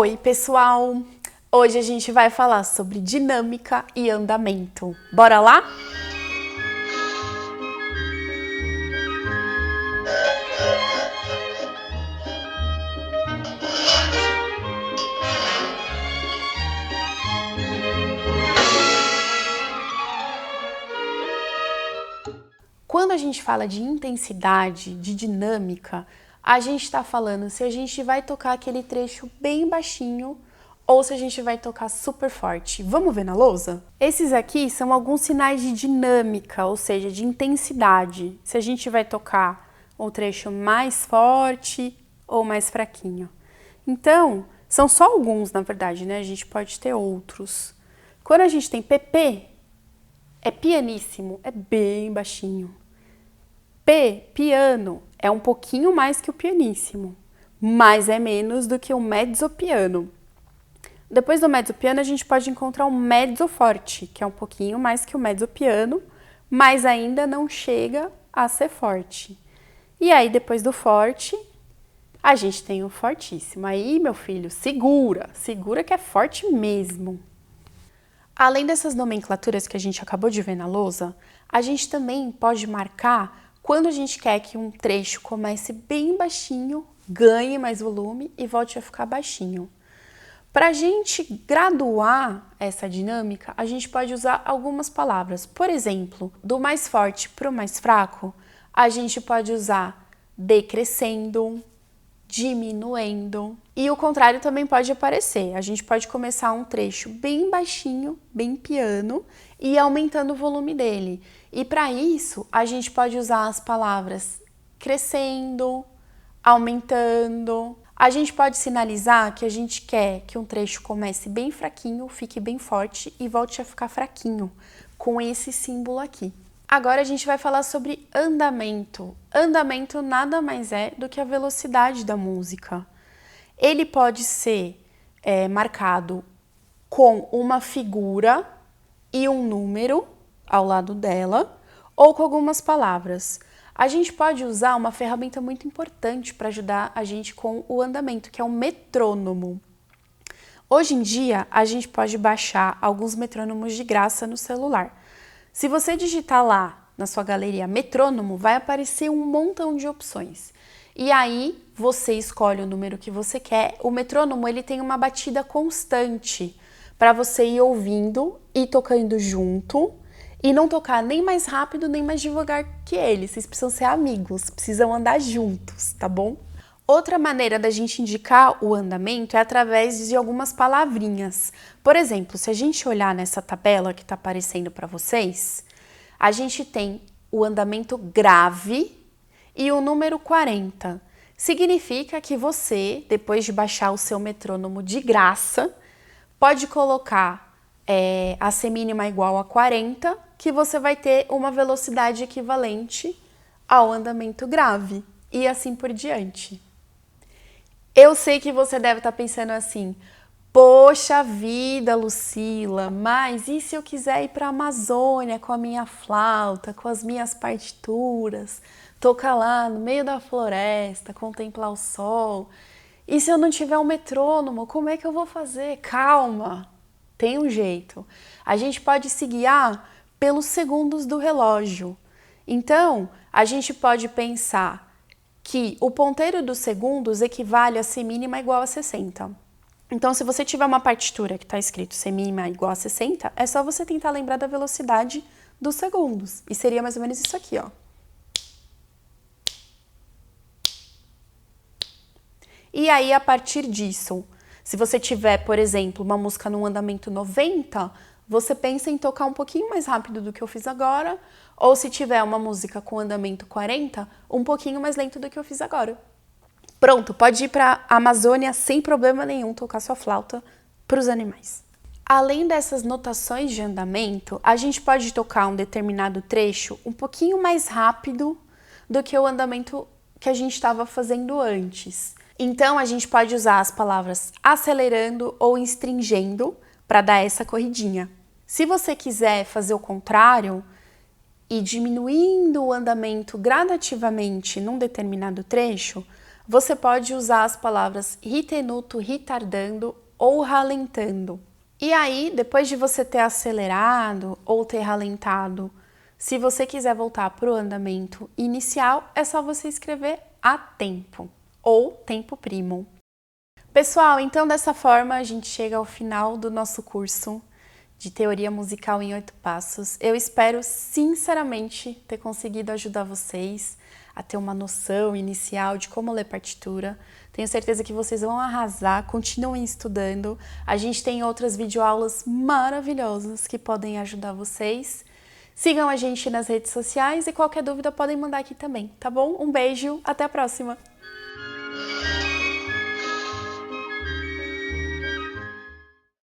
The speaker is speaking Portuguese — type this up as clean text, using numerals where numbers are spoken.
Oi, pessoal! Hoje a gente vai falar sobre dinâmica e andamento. Bora lá? Quando a gente fala de intensidade, de dinâmica, a gente está falando se a gente vai tocar aquele trecho bem baixinho ou se a gente vai tocar super forte. Vamos ver na lousa? Esses aqui são alguns sinais de dinâmica, ou seja, de intensidade. Se a gente vai tocar o trecho mais forte ou mais fraquinho. Então, são só alguns, na verdade, né? A gente pode ter outros. Quando a gente tem PP, é pianíssimo, é bem baixinho. P, piano, é um pouquinho mais que o pianíssimo, mas é menos do que o mezzopiano. Depois do mezzopiano, a gente pode encontrar o mezzoforte, que é um pouquinho mais que o mezzopiano, mas ainda não chega a ser forte. E aí, depois do forte, a gente tem o fortíssimo. Aí, meu filho, segura que é forte mesmo. Além dessas nomenclaturas que a gente acabou de ver na lousa, a gente também pode marcar quando a gente quer que um trecho comece bem baixinho, ganhe mais volume e volte a ficar baixinho. Para a gente graduar essa dinâmica, a gente pode usar algumas palavras. Por exemplo, do mais forte para o mais fraco, a gente pode usar decrescendo, diminuendo. E o contrário também pode aparecer. A gente pode começar um trecho bem baixinho, bem piano, e ir aumentando o volume dele. E para isso, a gente pode usar as palavras crescendo, aumentando. A gente pode sinalizar que a gente quer que um trecho comece bem fraquinho, fique bem forte e volte a ficar fraquinho, com esse símbolo aqui. Agora a gente vai falar sobre andamento. Andamento nada mais é do que a velocidade da música. Ele pode ser marcado com uma figura e um número ao lado dela, ou com algumas palavras. A gente pode usar uma ferramenta muito importante para ajudar a gente com o andamento, que é o metrônomo. Hoje em dia, a gente pode baixar alguns metrônomos de graça no celular. Se você digitar lá na sua galeria metrônomo, vai aparecer um montão de opções. E aí, você escolhe o número que você quer. O metrônomo, ele tem uma batida constante para você ir ouvindo e tocando junto e não tocar nem mais rápido nem mais devagar que ele. Vocês precisam ser amigos, precisam andar juntos, tá bom? Outra maneira da gente indicar o andamento é através de algumas palavrinhas. Por exemplo, se a gente olhar nessa tabela que está aparecendo para vocês, a gente tem o andamento grave e o número 40. Significa que você, depois de baixar o seu metrônomo de graça, pode colocar a semínima igual a 40, que você vai ter uma velocidade equivalente ao andamento grave e assim por diante. Eu sei que você deve estar pensando assim, poxa vida, Lucila, mas e se eu quiser ir para a Amazônia com a minha flauta, com as minhas partituras, tocar lá no meio da floresta, contemplar o sol? E se eu não tiver um metrônomo, como é que eu vou fazer? Calma, tem um jeito. A gente pode se guiar pelos segundos do relógio. Então, a gente pode pensar que o ponteiro dos segundos equivale a semínima igual a 60. Então, se você tiver uma partitura que está escrito semínima igual a 60, é só você tentar lembrar da velocidade dos segundos. E seria mais ou menos isso aqui, ó. E aí, a partir disso, se você tiver, por exemplo, uma música num andamento 90, você pensa em tocar um pouquinho mais rápido do que eu fiz agora, ou se tiver uma música com andamento 40, um pouquinho mais lento do que eu fiz agora. Pronto, pode ir para a Amazônia sem problema nenhum tocar sua flauta para os animais. Além dessas notações de andamento, a gente pode tocar um determinado trecho um pouquinho mais rápido do que o andamento que a gente estava fazendo antes. Então, a gente pode usar as palavras acelerando ou stringendo para dar essa corridinha. Se você quiser fazer o contrário e diminuindo o andamento gradativamente num determinado trecho, você pode usar as palavras ritenuto, retardando ou ralentando. E aí, depois de você ter acelerado ou ter ralentado, se você quiser voltar para o andamento inicial, é só você escrever a tempo ou tempo primo. Pessoal, então dessa forma a gente chega ao final do nosso curso de Teoria Musical em 8 Passos. Eu espero sinceramente ter conseguido ajudar vocês a ter uma noção inicial de como ler partitura. Tenho certeza que vocês vão arrasar, continuem estudando. A gente tem outras videoaulas maravilhosas que podem ajudar vocês. Sigam a gente nas redes sociais e qualquer dúvida podem mandar aqui também, tá bom? Um beijo, até a próxima!